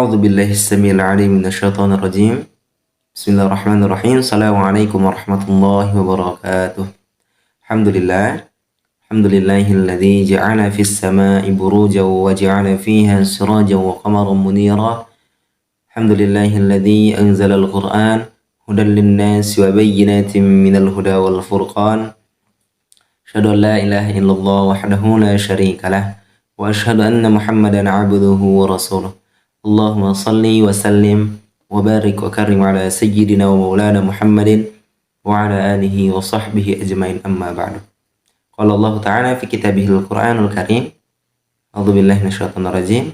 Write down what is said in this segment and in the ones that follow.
A'udzu billahi as-sami'il 'alim minasyaitonir rajim. Bismillahirrahmanirrahim. Assalamualaikum warahmatullahi wabarakatuh. Alhamdulillah. Alhamdulillahilladzi ja'ala fis sama'i burujan wa ja'ala fiha sirajan wa qamaran munira. Alhamdulillahilladzi anzala al-Qur'an hudan lin-nasi wa bayyinatin minal huda wal furqan. Asyhadu an la ilaha illallah wahdahu la syarika lah wa asyhadu anna Muhammadan 'abduhu wa rasuluh. Allahumma salli wa sallim wa barik wa karim ala sayyidina wa maulana Muhammadin wa ala alihi wa sahbihi ajmain, amma ba'du. Qala Allah Ta'ala fi kitabihil Qur'anul Karim. A'udzu billahi minasyaitonir rajim.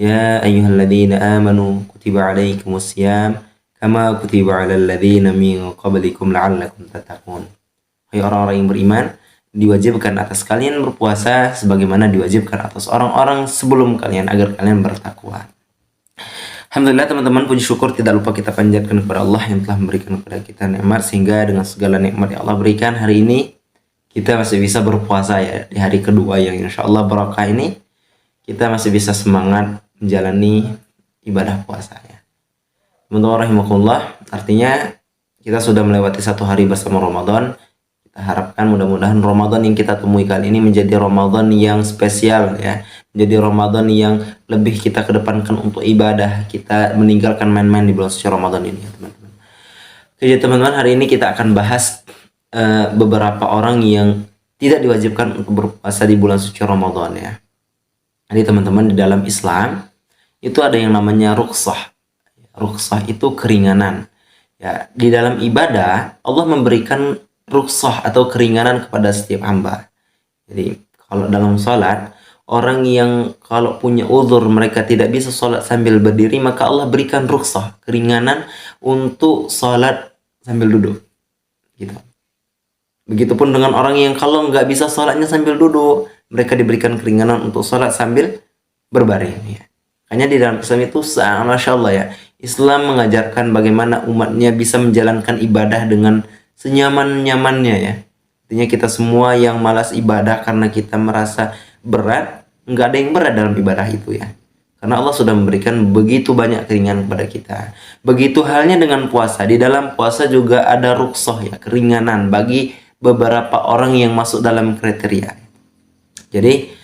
Ya ayyuhalladzina amanu kutiba alaikumus syiyam kama kutiba alal ladzina min qablikum la'allakum tattaqun. Hai orang-orang yang beriman, diwajibkan atas kalian berpuasa sebagaimana diwajibkan atas orang-orang sebelum kalian agar kalian bertakwa. Alhamdulillah teman-teman, puji syukur tidak lupa kita panjatkan kepada Allah yang telah memberikan kepada kita nikmat, sehingga dengan segala nikmat yang Allah berikan hari ini kita masih bisa berpuasa ya, di hari kedua yang insya Allah barakah ini kita masih bisa semangat menjalani ibadah puasa ya. Teman-teman rahimakumullah, artinya kita sudah melewati satu hari bersama Ramadan. Kita harapkan mudah-mudahan Ramadan yang kita temui kali ini menjadi Ramadan yang spesial ya, menjadi Ramadan yang lebih kita kedepankan untuk ibadah, kita meninggalkan main-main di bulan suci Ramadan ini ya teman-teman. Oke teman-teman, hari ini kita akan bahas beberapa orang yang tidak diwajibkan untuk berpuasa di bulan suci Ramadan ya. Jadi teman-teman, di dalam Islam itu ada yang namanya rukhsah. Rukhsah itu keringanan ya. Di dalam ibadah Allah memberikan rukhsah atau keringanan kepada setiap hamba. Jadi kalau dalam sholat, orang yang kalau punya uzur mereka tidak bisa sholat sambil berdiri, maka Allah berikan rukhsah, keringanan untuk sholat sambil duduk gitu. Begitupun dengan orang yang kalau nggak bisa sholatnya sambil duduk, mereka diberikan keringanan untuk sholat sambil berbaring ya. Hanya di dalam Islam itu sangat Masya Allah ya, Islam mengajarkan bagaimana umatnya bisa menjalankan ibadah dengan senyaman-nyamannya ya. Artinya kita semua yang malas ibadah karena kita merasa berat, nggak ada yang berat dalam ibadah itu ya. Karena Allah sudah memberikan begitu banyak keringanan kepada kita. Begitu halnya dengan puasa. Di dalam puasa juga ada rukhsah ya, keringanan bagi beberapa orang yang masuk dalam kriteria. Jadi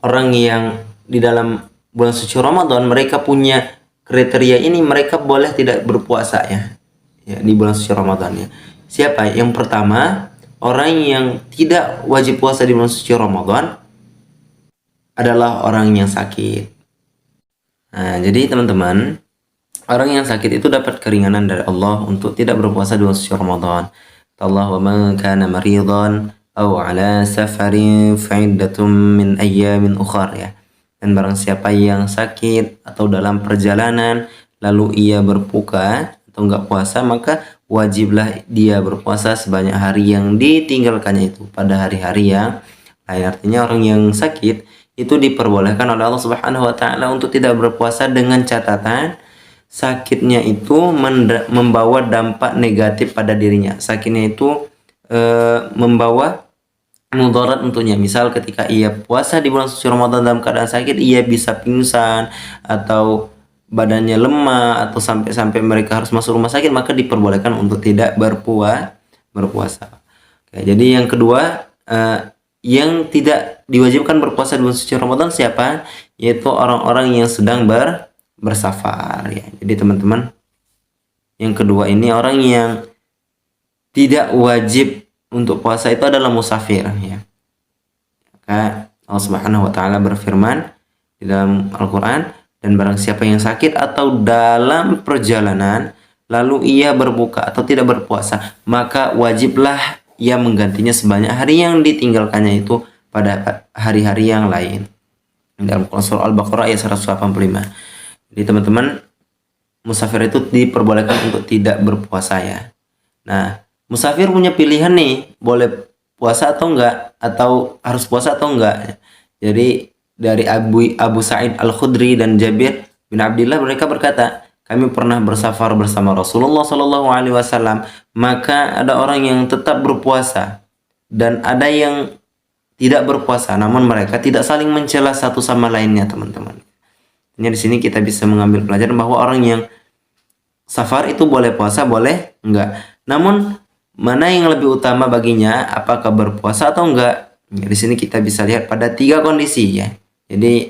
orang yang di dalam bulan suci Ramadan mereka punya kriteria ini, mereka boleh tidak berpuasa ya, di bulan suci Ramadan ya. Siapa? Yang pertama, orang yang tidak wajib puasa di bulan suci Ramadan adalah orang yang sakit. Nah, jadi teman-teman, orang yang sakit itu dapat keringanan dari Allah untuk tidak berpuasa di bulan suci Ramadan. Allah wa man kana maridan aw ala safarin fa'iddatum min ayyamin ukhar ya. Dan barang siapa yang sakit atau dalam perjalanan lalu ia berbuka atau enggak puasa, maka wajiblah dia berpuasa sebanyak hari yang ditinggalkannya itu pada hari-hari yang lain. Artinya orang yang sakit itu diperbolehkan oleh Allah Subhanahu wa taala untuk tidak berpuasa dengan catatan sakitnya itu membawa dampak negatif pada dirinya. Sakitnya itu membawa mudarat untuknya. Misal ketika ia puasa di bulan suci Ramadan dalam keadaan sakit, ia bisa pingsan atau badannya lemah atau sampai mereka harus masuk rumah sakit, maka diperbolehkan untuk tidak berpuasa. Oke, jadi yang kedua, yang tidak diwajibkan berpuasa di bulan suci Ramadan siapa? Yaitu orang-orang yang sedang bersafar ya. Jadi teman-teman, yang kedua ini orang yang tidak wajib untuk puasa itu adalah musafir ya. Maka Allah Subhanahu wa taala berfirman di dalam Al-Qur'an, dan barang siapa yang sakit atau dalam perjalanan lalu ia berbuka atau tidak berpuasa, maka wajiblah ia menggantinya sebanyak hari yang ditinggalkannya itu pada hari-hari yang lain. Dalam surah Al-Baqarah ayat 185. Jadi teman-teman, musafir itu diperbolehkan untuk tidak berpuasa ya. Nah, musafir punya pilihan nih, boleh puasa atau enggak, atau harus puasa atau enggak. Jadi dari Abu Sa'id Al-Khudri dan Jabir bin Abdullah, mereka berkata, kami pernah bersafar bersama Rasulullah SAW, maka ada orang yang tetap berpuasa dan ada yang tidak berpuasa, namun mereka tidak saling mencela satu sama lainnya teman-teman. Artinya di sini kita bisa mengambil pelajaran bahwa orang yang safar itu boleh puasa, boleh enggak. Namun mana yang lebih utama baginya, apakah berpuasa atau enggak? Ya, di sini kita bisa lihat pada 3 kondisi ya. Jadi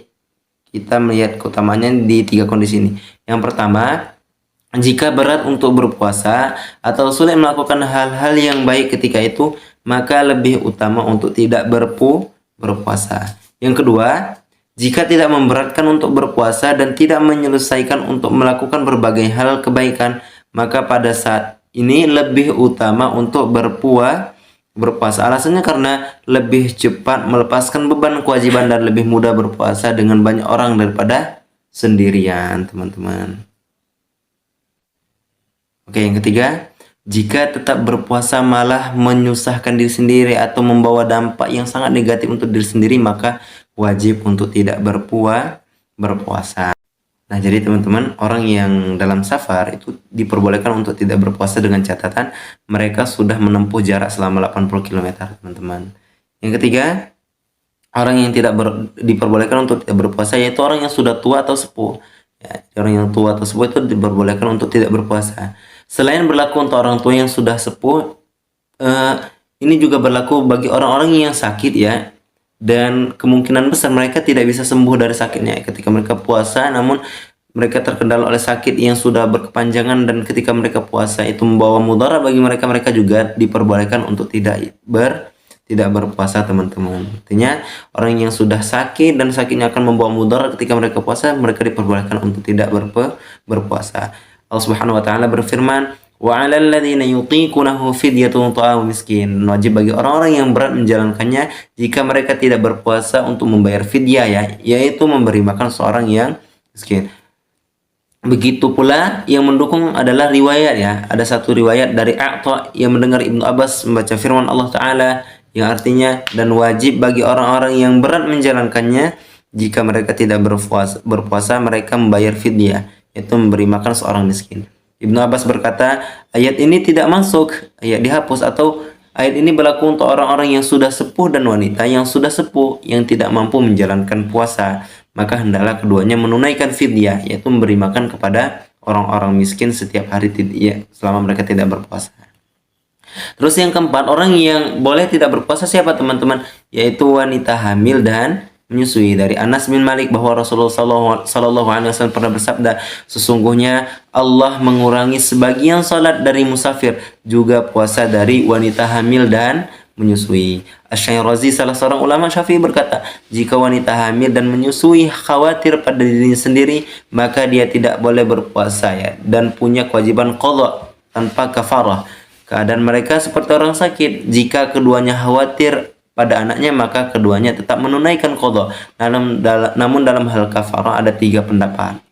kita melihat keutamaannya di 3 kondisi ini. Yang pertama, jika berat untuk berpuasa atau sulit melakukan hal-hal yang baik ketika itu, maka lebih utama untuk tidak berpuasa. Yang kedua, jika tidak memberatkan untuk berpuasa dan tidak menyelesaikan untuk melakukan berbagai hal kebaikan, maka pada saat ini lebih utama untuk berpuasa. Alasannya karena lebih cepat melepaskan beban kewajiban dan lebih mudah berpuasa dengan banyak orang daripada sendirian, teman-teman. Oke, yang ketiga, jika tetap berpuasa malah menyusahkan diri sendiri atau membawa dampak yang sangat negatif untuk diri sendiri, maka wajib untuk tidak berpuasa. Nah, jadi teman-teman, orang yang dalam safar itu diperbolehkan untuk tidak berpuasa dengan catatan mereka sudah menempuh jarak selama 80 km, teman-teman. Yang ketiga, orang yang tidak diperbolehkan untuk tidak berpuasa yaitu orang yang sudah tua atau sepuh. Ya, orang yang tua atau sepuh itu diperbolehkan untuk tidak berpuasa. Selain berlaku untuk orang tua yang sudah sepuh, ini juga berlaku bagi orang-orang yang sakit ya, dan kemungkinan besar mereka tidak bisa sembuh dari sakitnya ketika mereka puasa, namun mereka terkendala oleh sakit yang sudah berkepanjangan, dan ketika mereka puasa itu membawa mudarat bagi mereka juga diperbolehkan untuk tidak berpuasa, teman-teman. Artinya orang yang sudah sakit dan sakitnya akan membawa mudarat ketika mereka puasa, mereka diperbolehkan untuk tidak berpuasa. Allah Subhanahu wa taala berfirman, "Wa 'alal ladzina yutiqunahu fidyatun ta'amu miskin." Wajib bagi orang-orang yang berat menjalankannya jika mereka tidak berpuasa untuk membayar fidyah ya, yaitu memberi makan seorang yang miskin. Begitu pula yang mendukung adalah riwayat ya. Ada satu riwayat dari A'tha yang mendengar Ibnu Abbas membaca firman Allah taala yang artinya, dan wajib bagi orang-orang yang berat menjalankannya jika mereka tidak berpuasa mereka membayar fidyah, yaitu memberi makan seorang miskin. Ibnu Abbas berkata, ayat ini tidak masuk, ayat dihapus, atau ayat ini berlaku untuk orang-orang yang sudah sepuh dan wanita yang sudah sepuh yang tidak mampu menjalankan puasa, maka hendaklah keduanya menunaikan fidyah, yaitu memberi makan kepada orang-orang miskin setiap hari selama mereka tidak berpuasa. Terus yang keempat, orang yang boleh tidak berpuasa siapa teman-teman? Yaitu wanita hamil dan menyusui. Dari Anas bin Malik bahwa Rasulullah SAW pernah bersabda, sesungguhnya Allah mengurangi sebagian salat dari musafir, juga puasa dari wanita hamil dan menyusui. Asy-Syairazi, salah seorang ulama Syafi'i, berkata, jika wanita hamil dan menyusui khawatir pada dirinya sendiri, maka dia tidak boleh berpuasa ya, dan punya kewajiban qadha tanpa kafarah. Keadaan mereka seperti orang sakit. Jika keduanya khawatir pada anaknya, maka keduanya tetap menunaikan qadha. Namun dalam hal kafarah ada 3 pendapat.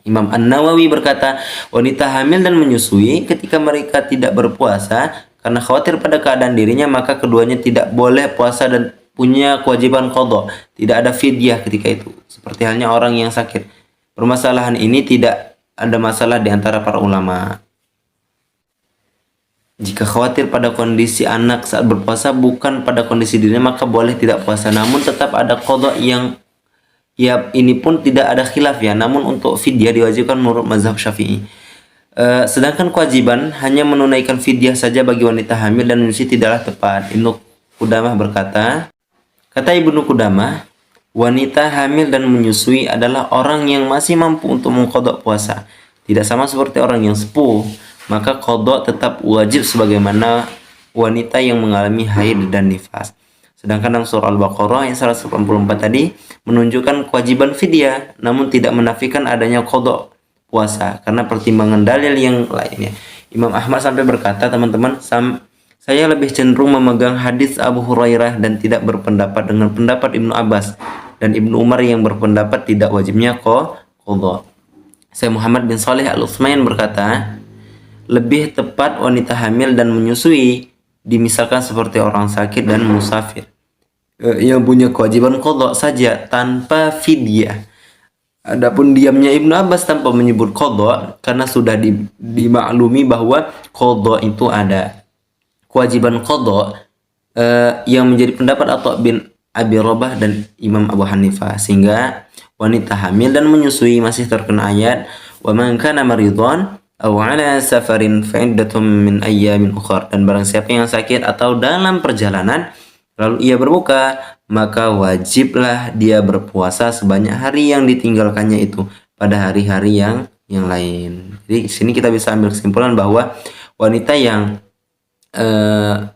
Imam An-Nawawi berkata, wanita hamil dan menyusui ketika mereka tidak berpuasa karena khawatir pada keadaan dirinya, maka keduanya tidak boleh puasa dan punya kewajiban qadha. Tidak ada fidyah ketika itu. Seperti halnya orang yang sakit. Permasalahan ini tidak ada masalah di antara para ulama. Jika khawatir pada kondisi anak saat berpuasa bukan pada kondisi dirinya, maka boleh tidak puasa, namun tetap ada qadha yang ya ini pun tidak ada khilaf ya, namun untuk fidyah diwajibkan menurut mazhab Syafi'i. Sedangkan kewajiban hanya menunaikan fidyah saja bagi wanita hamil dan menyusui tidaklah tepat. Ibnu Qudamah berkata, kata Ibnu Qudamah, wanita hamil dan menyusui adalah orang yang masih mampu untuk mengqadha puasa, tidak sama seperti orang yang sepuh, maka qadha tetap wajib sebagaimana wanita yang mengalami haid dan nifas. Sedangkan dalam surah Al-Baqarah yang 184 tadi menunjukkan kewajiban fidyah, namun tidak menafikan adanya qadha puasa karena pertimbangan dalil yang lainnya. Imam Ahmad sampai berkata, teman-teman, saya lebih cenderung memegang hadis Abu Hurairah dan tidak berpendapat dengan pendapat Ibnu Abbas dan Ibnu Umar yang berpendapat tidak wajibnya qadha. Saya Muhammad bin Saleh Al-Utsman berkata, lebih tepat wanita hamil dan menyusui dimisalkan seperti orang sakit dan musafir yang punya kewajiban qadha saja tanpa fidyah. Adapun diamnya Ibnu Abbas tanpa menyebut qadha karena sudah dimaklumi bahwa qadha itu ada. Kewajiban qadha yang menjadi pendapat Atha bin Abi Rabah dan Imam Abu Hanifah, sehingga wanita hamil dan menyusui, masih terkena ayat wa man kana maridhan aw ala safarin fa iddatum min ayyamin ukhra, dan barang siapa yang sakit atau dalam perjalanan lalu ia berbuka, maka wajiblah dia berpuasa sebanyak hari yang ditinggalkannya itu pada hari-hari yang lain. Jadi di sini kita bisa ambil kesimpulan bahwa wanita yang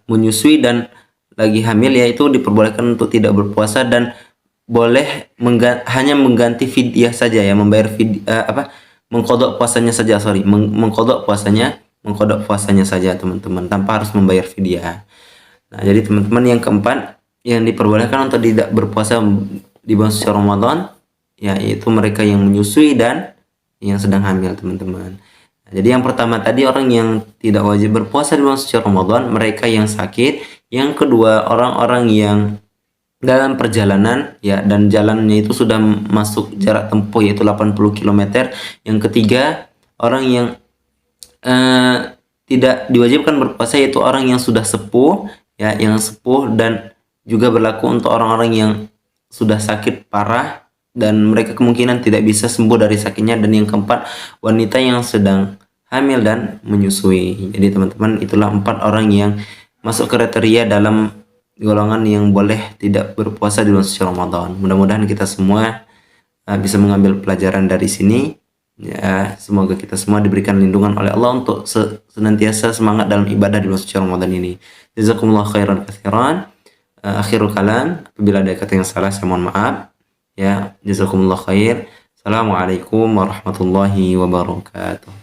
menyusui dan lagi hamil yaitu diperbolehkan untuk tidak berpuasa dan boleh hanya mengganti fidyah saja ya, membayar mengkodok puasanya saja, mengkodok puasanya saja teman-teman, tanpa harus membayar fidyah. Nah, jadi teman-teman yang keempat yang diperbolehkan untuk tidak berpuasa di bulan suci Ramadan yaitu mereka yang menyusui dan yang sedang hamil teman-teman. Nah, jadi yang pertama tadi orang yang tidak wajib berpuasa di bulan suci Ramadan, mereka yang sakit. Yang kedua orang-orang yang dalam perjalanan ya, dan jalannya itu sudah masuk jarak tempuh yaitu 80 km. Yang ketiga orang yang tidak diwajibkan berpuasa yaitu orang yang sudah sepuh ya, yang sepuh, dan juga berlaku untuk orang-orang yang sudah sakit parah dan mereka kemungkinan tidak bisa sembuh dari sakitnya. Dan yang keempat wanita yang sedang hamil dan menyusui. Jadi teman-teman, itulah 4 orang yang masuk kriteria dalam golongan yang boleh tidak berpuasa di bulan suci Ramadan. Mudah-mudahan kita semua bisa mengambil pelajaran dari sini ya. Semoga kita semua diberikan lindungan oleh Allah untuk senantiasa semangat dalam ibadah di bulan suci Ramadan ini. Jazakumullah khairan katsiran. Akhirul kalam, apabila ada kata yang salah saya mohon maaf ya. Jazakumullah khair. Assalamualaikum warahmatullahi wabarakatuh.